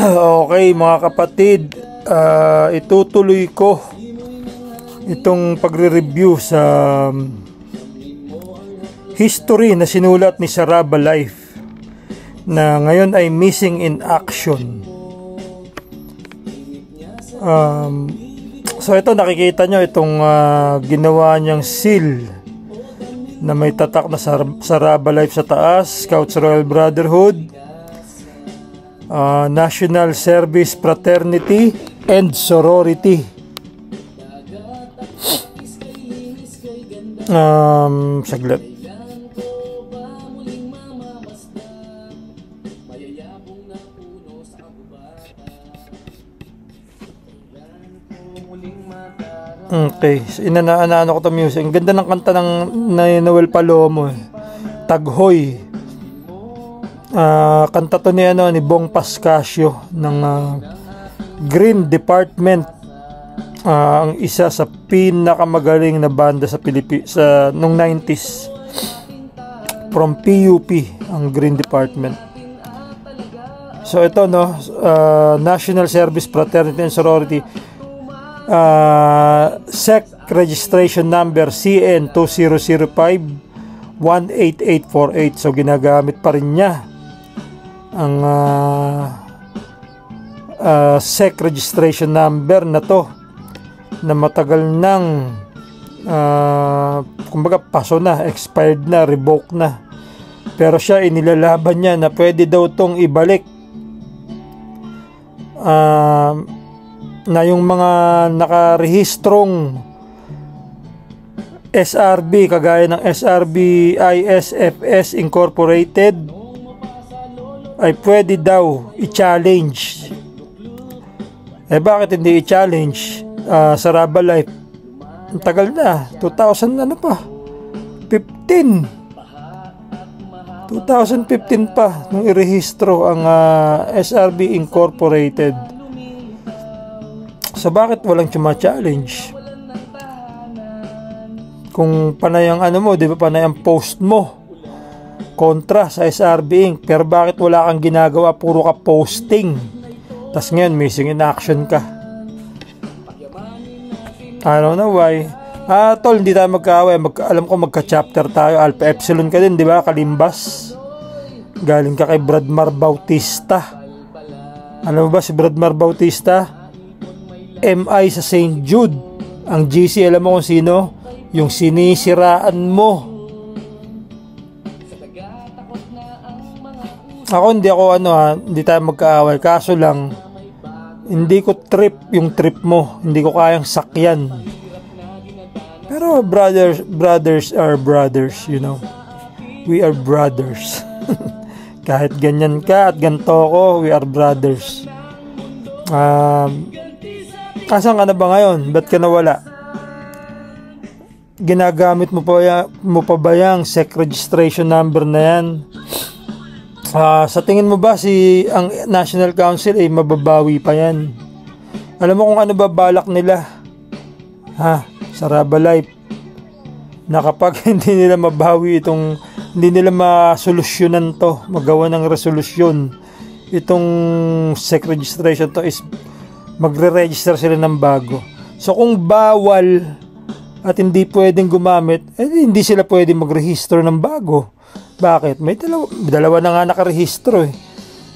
Okay mga kapatid, itutuloy ko itong pagre-review sa history na sinulat ni Saraba Life na ngayon ay missing in action. So ito, nakikita nyo itong ginawa niyang seal na may tatak na Saraba Life sa taas, Scouts Royal Brotherhood, National Service Fraternity and Sorority. Saglit. Okay, so inanaano ko 'tong music. Ang ganda ng kanta ng Noel Palomo, Taghoy. Kanta to ni Bong Pascasio ng Green Department, ang isa sa pinakamagaling na banda sa nung 90s from PUP, ang Green Department. So ito National Service Fraternity and Sorority, SEC registration number CN 2005 18848. So ginagamit pa rin niya ang SEC registration number na to, na matagal nang kumbaga paso na, expired na, revoke na, pero siya inilalaban niya na pwede daw tong ibalik, na yung mga nakarehistrong SRB kagaya ng SRB ISFS Incorporated ay pwede daw i-challenge. Bakit hindi i-challenge? Saraba Life, ang tagal na, 2015 pa nung irehistro ang SRB Incorporated. So bakit walang challenge? Kung panay ang mo, di ba, panay ang post mo kontra sa SRB Inc., pero bakit wala kang ginagawa, puro ka posting, tas ngayon missing in action ka? I don't know why. Tol, hindi tayo magkaaway. Alam ko magka-chapter tayo. Alpha Epsilon ka din, di ba? Kalimbas. Galing ka kay Bradmar Bautista. Alam mo ba si Bradmar Bautista? MI sa St. Jude. Ang GC, alam mo kung sino? Yung sinisiraan mo. Ako, hindi tayo magkaaway. Kaso lang, hindi ko trip yung trip mo. Hindi ko kayang sakyan. Pero brothers are brothers, you know. We are brothers. Kahit ganyan ka at ganito ko, we are brothers. Asan ka na ba ngayon? Ba't ka nawala? Ginagamit mo pa ba yung SEC registration number na yan? Sa tingin mo ba ang National Council ay mababawi pa yan? Alam mo kung ano ba balak nila? Saraba Life, na kapag hindi nila mabawi hindi nila masolusyonan to, magawa ng resolusyon itong SEC registration to, is magre-register sila ng bago. So kung bawal at hindi pwedeng gumamit, hindi sila pwedeng mag-register ng bago. Bakit? May dalawa na nga nakarehistro eh.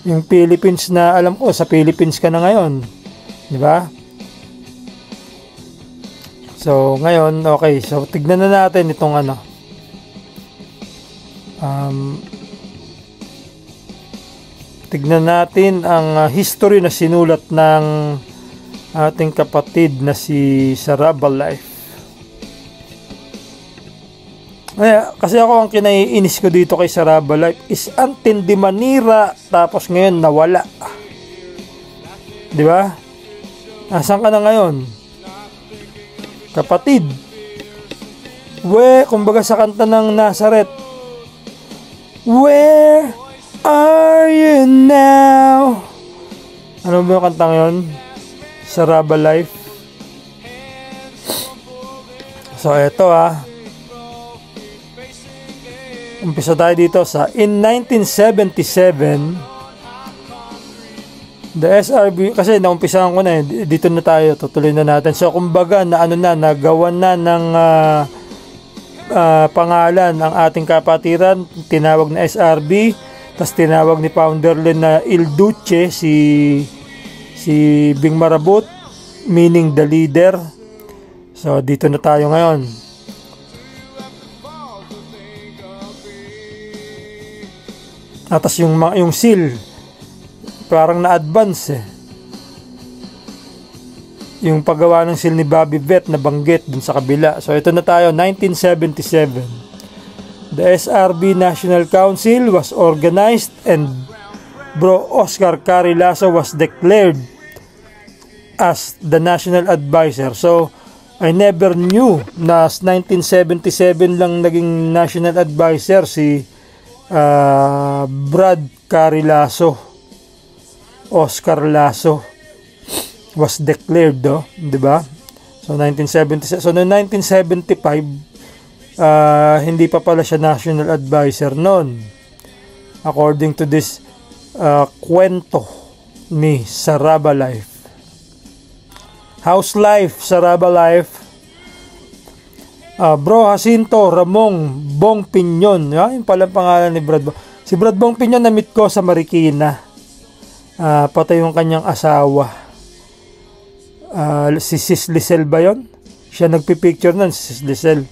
Yung Philippines, na alam ko sa Philippines ka na ngayon, di ba? So ngayon, okay, so tignan na natin itong tignan natin ang history na sinulat ng ating kapatid na si Saraba Life. Kasi ako, ang kinaiinis ko dito kay Saraba Life is ang tindi manira, tapos ngayon nawala. Di ba? Asan ka na ngayon, kapatid? Kumbaga sa kanta ng Nazareth, where are you now? Ano ba yung kantang yun? Saraba Life. So eto Umpisa tayo dito sa in 1977. The SRB, kasi naumpisahan ko na dito na tayo, tutuloy na natin. So kumbaga nagawan na ng pangalan ang ating kapatiran, tinawag na SRB, tas tinawag ni Founder Len na Il Duce, si Bing Marabut, meaning the leader. So dito na tayo ngayon. Tapos yung seal parang na-advance yung paggawa ng seal ni Bobby Vett na banggit dun sa kabila. So ito na tayo, 1977. The SRB National Council was organized and Bro Oscar Carrie Lasso was declared as the national advisor. So I never knew na 1977 lang naging national advisor si Brad Carrie Lasso. Oscar Lasso was declared, di ba? So 1977. So noong 1975, hindi pa pala siya national advisor noon. According to this kwento ni Saraba Life. How's life, Saraba Life? Bro Jacinto Ramon Bong Pinyon. Yung pala pangalan ni Brad. Si Brad Bong Pinyon na-meet ko sa Marikina. Patay yung kanyang asawa. Si Sis Lisel ba yun? Siya nagpipicture nun, si Sis Lisel.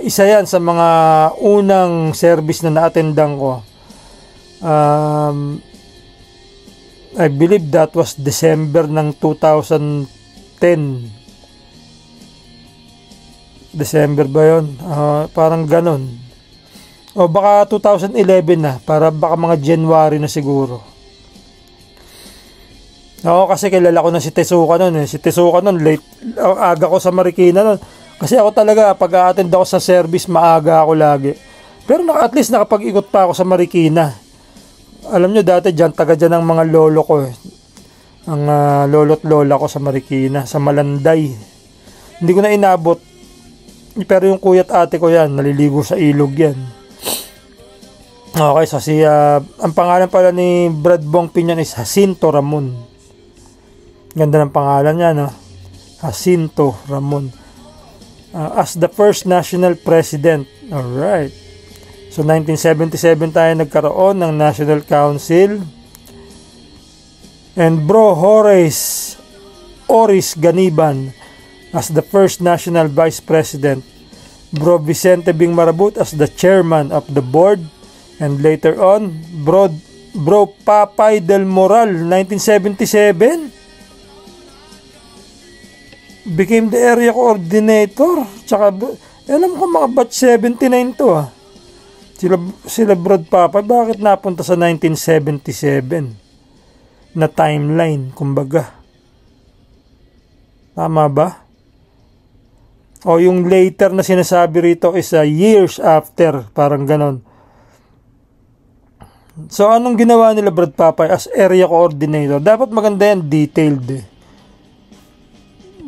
Isa yan sa mga unang service na na-attendan ko. I believe that was December ng 2010. December ba yun? Parang ganon. O baka 2011 na. Baka mga January na siguro. Ako kasi kilala ko na si Tesuka nun. Si Tesuka nun, aga ko sa Marikina nun. Kasi ako talaga, pag a-attend ako sa service, maaga ako lagi. Pero at least nakapag-ikot pa ako sa Marikina. Alam nyo, dati dyan, taga dyan ang mga lolo ko. Ang lolo't lola ko sa Marikina, sa Malanday. Hindi ko na inabot. Pero yung kuya't ate ko yan, naliligo sa ilog yan. Okay, so ang pangalan pala ni Brad Bong Pinyon is Jacinto Ramon. Ganda ng pangalan niya, no? Jacinto Ramon. As the first national president. Alright. So, 1977 tayo nagkaroon ng National Council. And Bro Oris Ganiban as the first national vice president. Bro Vicente Bing Marabut as the chairman of the board. And later on, Bro Papay Del Moral, 1977. Became the area coordinator. Tsaka, alam ko mga batch 79 to Sila Brad Papa, bakit napunta sa 1977 na timeline, kumbaga? Tama ba? O yung later na sinasabi rito is years after, parang ganon. So anong ginawa nila Brad Papa as area coordinator? Dapat maganda yan, detailed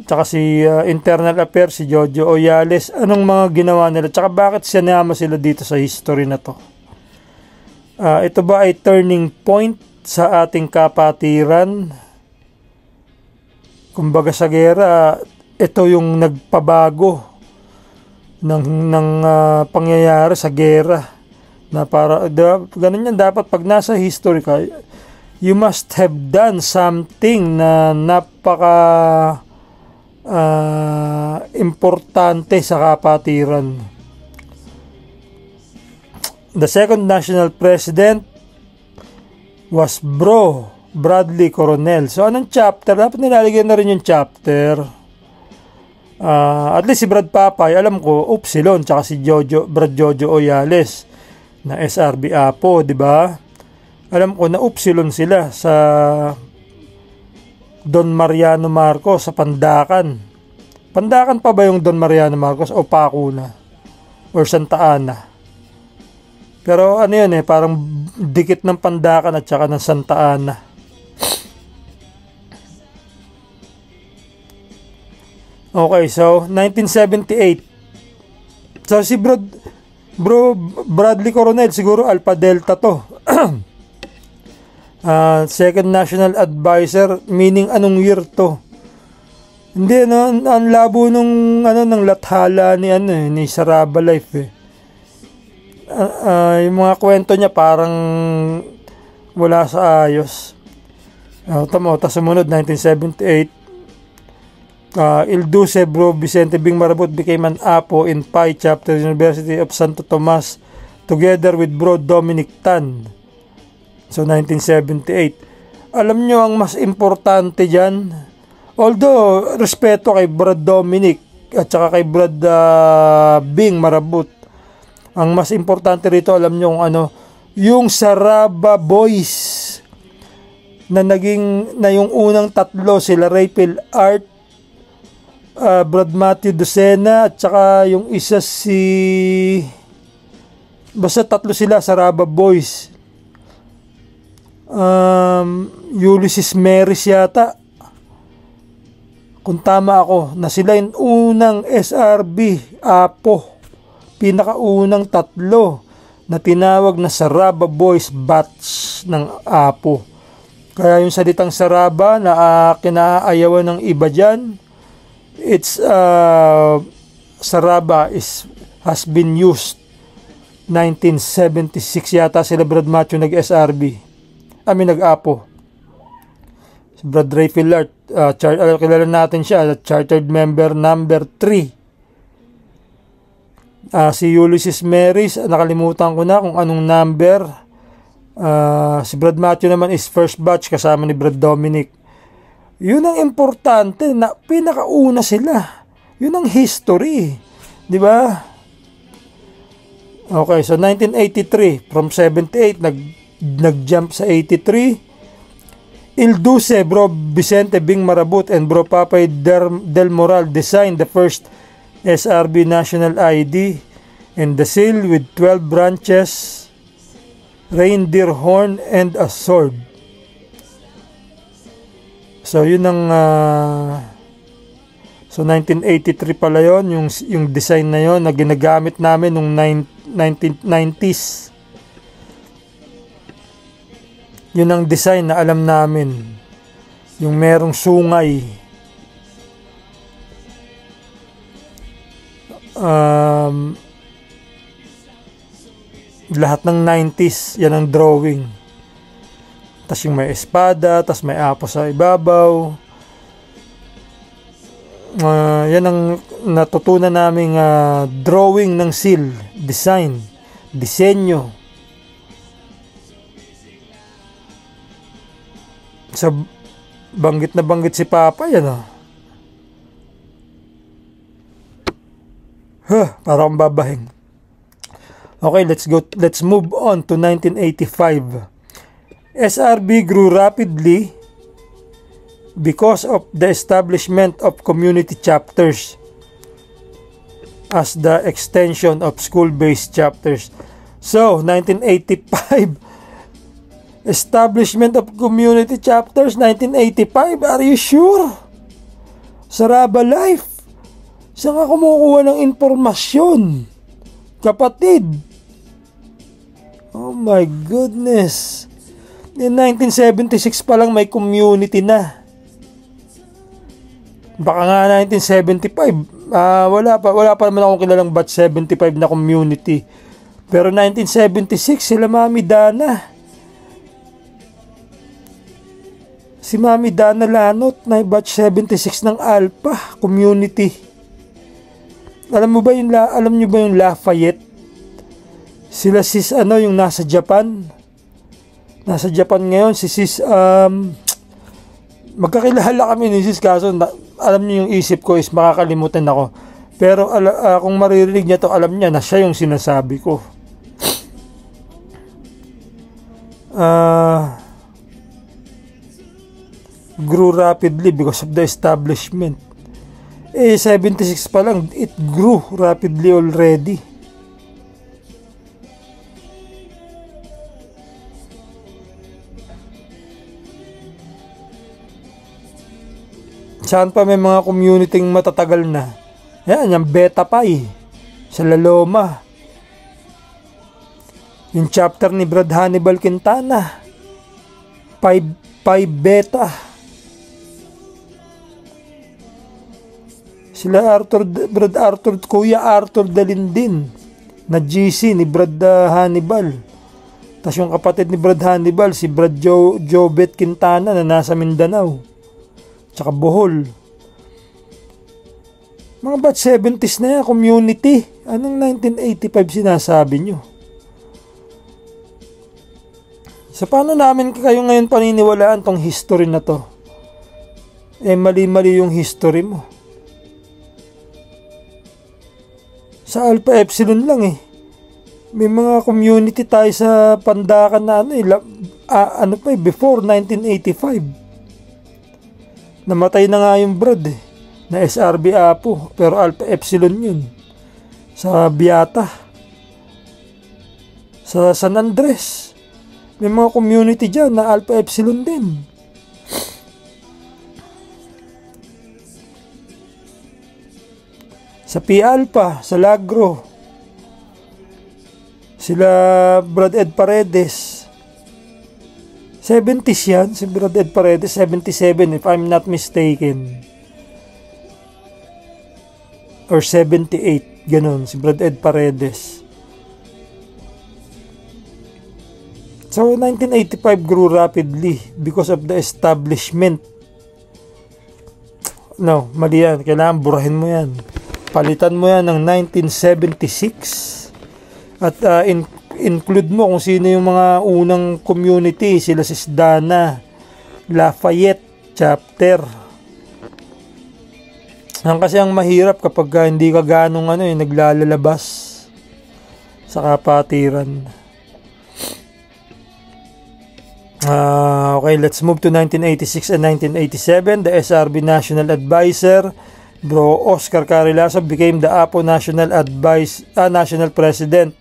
Tsaka si Internal Affairs, si Jojo Oyales, anong mga ginawa nila? Tsaka bakit sinama sila dito sa history na to? Ito ba ay turning point sa ating kapatiran? Kumbaga sa gera, ito yung nagpabago ng pangyayari sa gera. Na para, ganun yan, dapat pag nasa history ka, you must have done something na napaka importante sa kapatiran. The second national president was Bro Bradley Coronel. So anong chapter? Dapat nilalagyan na rin yung chapter. At least si Brad Papay, alam ko, Upsilon, tsaka si Brad Jojo Oyales na SRB Apo, di ba? Alam ko na Upsilon sila sa Don Mariano Marcos sa Pandakan. Pandakan pa ba yung Don Mariano Marcos o Paco na? Or Santa Ana? Pero ano yun parang dikit ng Pandakan at saka ng Santa Ana. Okay, so 1978. So si Bradley Coronel siguro Alpha Delta to. Second National Advisor, meaning anong year to? Hindi, ang labo nung ng lathala ni Saraba Life eh. Yung mga kwento niya parang wala sa ayos. Tapos sumunod 1978, Il Duce Bro Vicente Bing Marabut became an apo in Pi Chapter University of Santo Tomas together with Bro Dominic Tan. So 1978. Alam nyo ang mas importante dyan, although respeto kay Brad Dominic at saka kay Brad Bing Marabut, ang mas importante rito, alam nyo yung Saraba Boys na yung unang tatlo, sila Rayfield Art, Brad Matthew Docena, at saka yung isa basta tatlo sila, Saraba Boys. Ulysses Meris yata, kung tama ako, na sila yung unang SRB apo, pinakaunang tatlo na tinawag na Saraba Boys Batch ng apo. Kaya yung salitang Saraba na kinaayawan ng iba dyan, it's Saraba has been used 1976 yata sila Brad Macho nag-SRB. Nag-apo. Si Brad Rayfield Art, kilala natin siya, chartered member number 3. Si Ulysses Meris, nakalimutan ko na kung anong number. Si Brad Matthew naman is first batch kasama ni Brad Dominic. Yun ang importante, na pinakauna sila. Yun ang history, di ba? Okay, so 1983 from 78 nag-jump sa 83. Il Duce Bro Vicente Bing Marabut and Bro Papay Del Moral designed the first SRB national ID and the seal with 12 branches, reindeer horn, and a sword. So yun ang so 1983 pala yun, yung design na yun na ginagamit namin nung 1990s. Yun ang design na alam namin, yung merong sungay. Lahat ng 90s, yan ang drawing. Tas yung may espada, tas may apo sa ibabaw. Yan ang natutunan naming drawing ng seal, design, disenyo. Sa banggit na banggit si Papa, yan para akong babahing. Okay, let's move on to 1985. SRB grew rapidly because of the establishment of community chapters as the extension of school-based chapters. So, 1985, establishment of community chapters, 1985, are you sure? Saraba Life, saan ka kumukuha ng impormasyon, kapatid? Oh my goodness. In 1976 pa lang may community na. Baka nga 1975, wala pa naman akong kilalang batch 75 na community. Pero 1976 sila Mami Dana. Si Mami Dana Lanot na batch 76 ng Alpha community. Alam niyo ba yung Lafayette? Sila sis yung nasa Japan. Nasa Japan ngayon si sis magkakilala kami ni sis, kaso alam niyo yung isip ko is makakalimutan ako. Pero kung maririnig niya to, alam niya na siya yung sinasabi ko. Grew rapidly because of the establishment. 76 pa lang, it grew rapidly already. Saan pa may mga community matatagal na? Yan, yung Beta Pi sa Laloma. Yung chapter ni Brad Hannibal Quintana. Pi Beta. Sila Brad Arthur, Kuya Arthur Dalindin na GC ni Brad Hannibal. Tapos yung kapatid ni Brad Hannibal, si Brad Jobet Quintana na nasa Mindanao. Tsaka Bohol. Mga batch 70s na yan, community. Anong 1985 sinasabi nyo? So paano namin kayo ngayon paniniwalaan tong history na to? Eh mali-mali yung history mo. Sa Alpha Epsilon lang eh. May mga community tayo sa Pandakan na before 1985. Namatay na nga yung Brad eh, na SRB Apo, pero Alpha Epsilon yun. Sa Biata. Sa San Andres. May mga community dyan na Alpha Epsilon din. Sa Pi Alpha, sa Lagro. Sila Brad Ed Paredes. 70s yan, si Brad Ed Paredes, 77 if I'm not mistaken. Or 78, ganun, si Brad Ed Paredes. So 1985 grew rapidly because of the establishment. No, mali yan, kailangan burahin mo yan. Palitan mo yan ng 1976 at include mo kung sino yung mga unang community. Sila si Dana, Lafayette chapter. Kasi ang mahirap kapag hindi ka ganong naglalalabas sa kapatiran. Okay, let's move to 1986 and 1987. The SRB National Advisor Bro Oscar Carilaso became the APO National President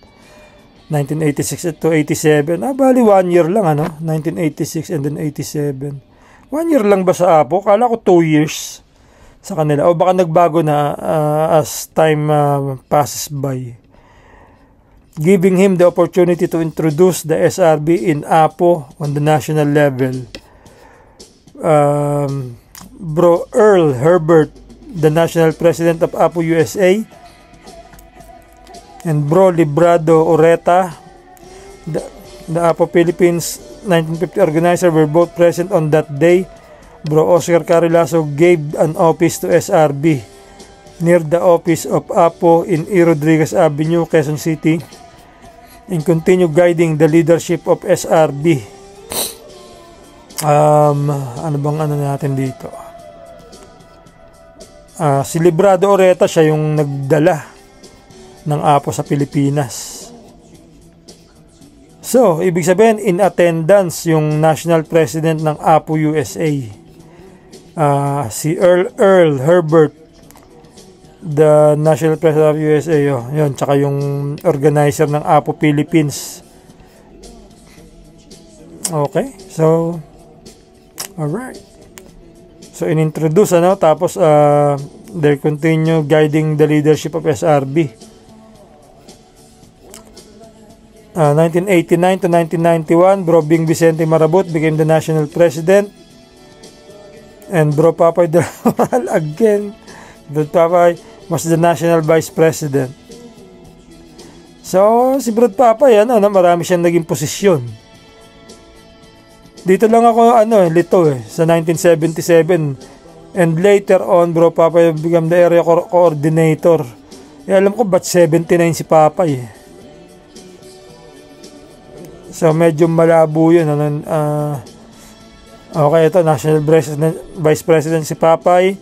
1986 to 87. Bali 1 year lang 1986 and then 87. 1 year lang ba sa APO? Kala ko 2 years sa kanila. O baka nagbago na as time passes by. Giving him the opportunity to introduce the SRB in APO on the national level. Bro Earl Herbert, the National President of APO USA, and Bro Librado Oreta, the APO Philippines 1950 organizer, were both present on that day. Bro Oscar Carilaso gave an office to SRB near the office of APO in E. Rodriguez Avenue, Quezon City, and continue guiding the leadership of SRB. Ano bang natin dito? Si Librado Oreta, siya yung nagdala ng APO sa Pilipinas. So, ibig sabihin, in attendance yung National President ng APO USA. Si Earl Herbert, the National President of USA, yun, tsaka yung organizer ng APO Philippines. Okay, so, alright. So, in-introduce, tapos, they continue guiding the leadership of SRB. 1989 to 1991, Bro Bing Vicente Marabut became the national president. And Bro Papay Del Moral again. Bro Papay was the national vice president. So, si Bro Papay, marami siyang naging posisyon. Dito lang ako, lito sa 1977. And later on, Bro Papay became the area coordinator. Alam ko, ba't 79 si Papay So, medyo malabo yun. Okay, ito, National Vice President si Papay.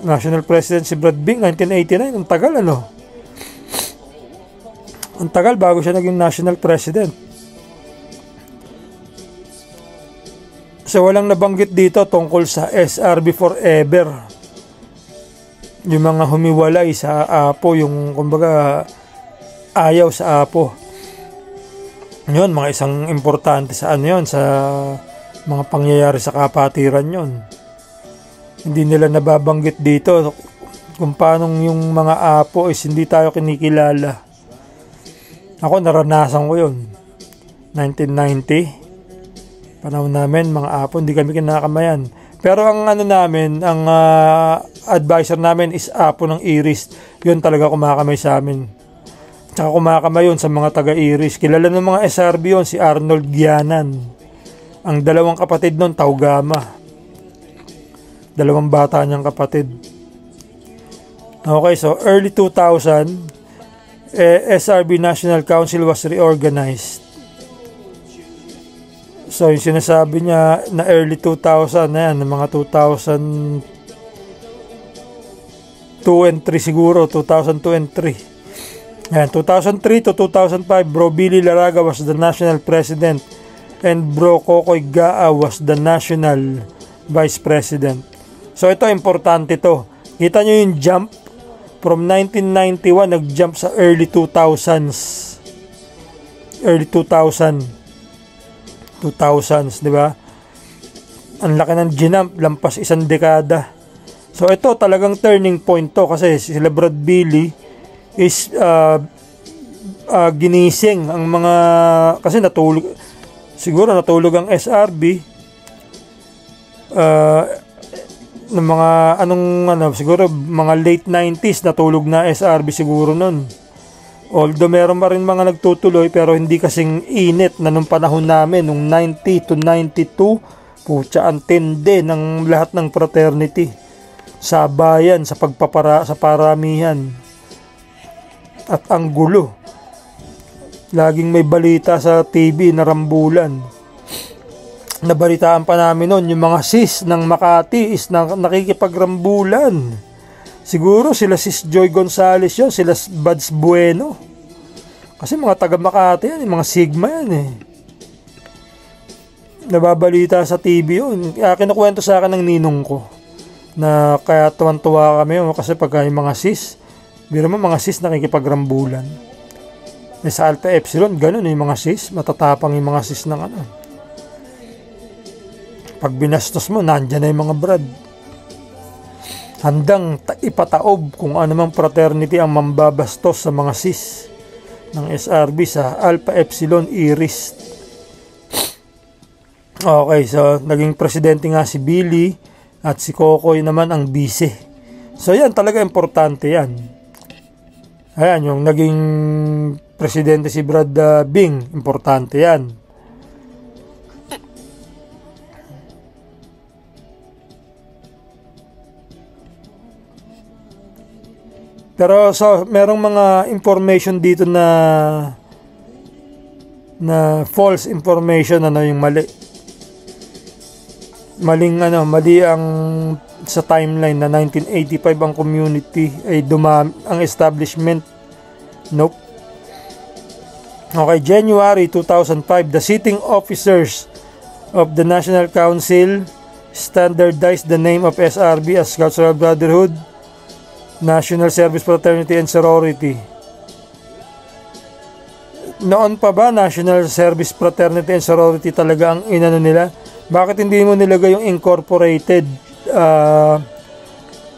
National President si Brad Bing, 1989. Ang tagal, Ang tagal bago siya naging National President. So, walang nabanggit dito tungkol sa SRB Forever. Yung mga humiwalay sa APO, yung, kumbaga, ayaw sa APO. Yun, mga isang importante sa sa mga pangyayari sa kapatiran yun. Hindi nila nababanggit dito kung paano yung mga APO is hindi tayo kinikilala. Ako naranasan ko yun. 1990. Panahon namin, mga apo, hindi kami kinakamayan. Pero ang ano namin, ang advisor namin is apo ng Iris. Yun talaga kumakamay sa amin. Tsaka kumakamay yun sa mga taga-Iris. Kilala ng mga SRB yun, si Arnold Gianan. Ang dalawang kapatid nun, Taugama. Dalawang bata niyang kapatid. Okay, so early 2000, SRB National Council was reorganized. So yung sinasabi niya na early 2000 na yan, mga 2002 and 3 siguro, 2002 and 3. Yan, 2003 to 2005, Bro Billy Laraga was the national president and Bro Kokoy Gaa was the national vice president. So ito, importante to. Kita nyo yung jump from 1991, nag-jump sa early 2000s. Early 2000s, di ba? Ang laki ng ginamp, lampas isang dekada. So ito talagang turning point to kasi sila Brad Billy is ginising ang mga, kasi siguro natulog ang SRB ng mga siguro mga late 90s natulog na SRB siguro nun. Although meron pa rin mga nagtutuloy pero hindi kasing init na nung panahon namin, nung 90 to 92, putya ang tindi ng lahat ng fraternity. Sabayan sa sa paramihan. At ang gulo. Laging may balita sa TV na rambulan. Nabalitaan pa namin noon yung mga sis ng Makati is nakikipagrambulan. Siguro sila Sis Joy Gonzales yun, sila Buds Bueno. Kasi mga taga Makati yan, mga Sigma yan eh. Nababalita sa TV yun. Kinukwento sa akin ng ninong ko na kaya tuwan-tuwa kami kasi pagka yung mga sis, biro mo mga sis nakikipagrambulan. Sa Alpha Epsilon, ganun yung mga sis, matatapang yung mga sis ng ano. Pag binastos mo, nandyan na yung mga brad. Handang ipataob kung anumang fraternity ang mambabastos sa mga sis ng SRB sa Alpha Epsilon Iris. Okay, so naging presidente nga si Billy at si Kokoy naman ang vice. So yan talaga importante yan. Ayan, yung naging presidente si Brad Bing, importante yan. Pero so merong mga information dito na false information, yung mali. Mali ang sa timeline na 1985 ang community ay ang establishment. Nope. Okay, January 2005, the sitting officers of the National Council standardized the name of SRB as Cultural Brotherhood, National Service Fraternity and Sorority. Noon pa ba National Service Fraternity and Sorority talaga ang inano nila? Bakit hindi mo nilagay yung incorporated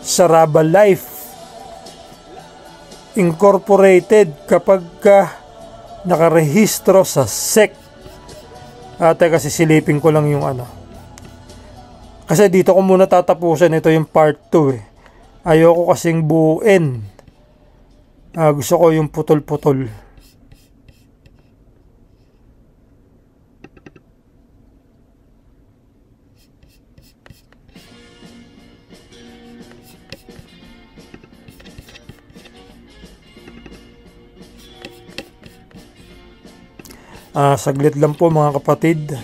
Saraba Life? Incorporated kapag nakarehistro sa SEC. Teka, sisilipin ko lang yung ano. Kasi dito ko muna tatapusin. Ito yung part 2 eh. Ayoko kasing buuin. Gusto ko yung putol-putol. Saglit lang po mga kapatid.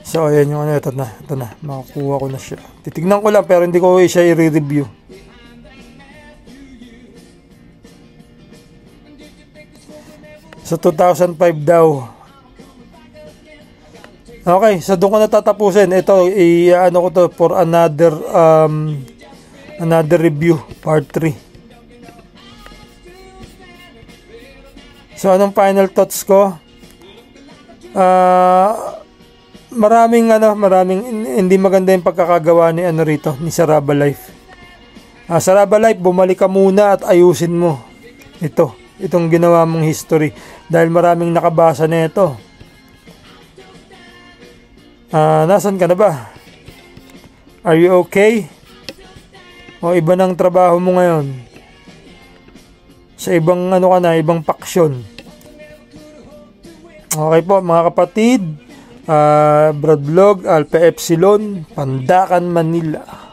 So ayan yung ito na, makakuha ko na siya. Titignan ko lang pero hindi ko siya i-review. So 2005 daw. Okay, so doon ko na tatapusin. Ito ano ko to for another review, part 3. So anong final thoughts ko? Maraming hindi maganda yung pagkakagawa ni ni Saraba Life. Saraba Life, bumalik ka muna at ayusin mo ito. itong ginawa mong history dahil maraming nakabasa na ito. Nasan ka na ba? Are you okay? O iba ng trabaho mo ngayon? Sa ibang ano ka na, ibang paksyon. Okay po mga kapatid, Brad Vlog, Alpha Epsilon, Pandacan, Manila.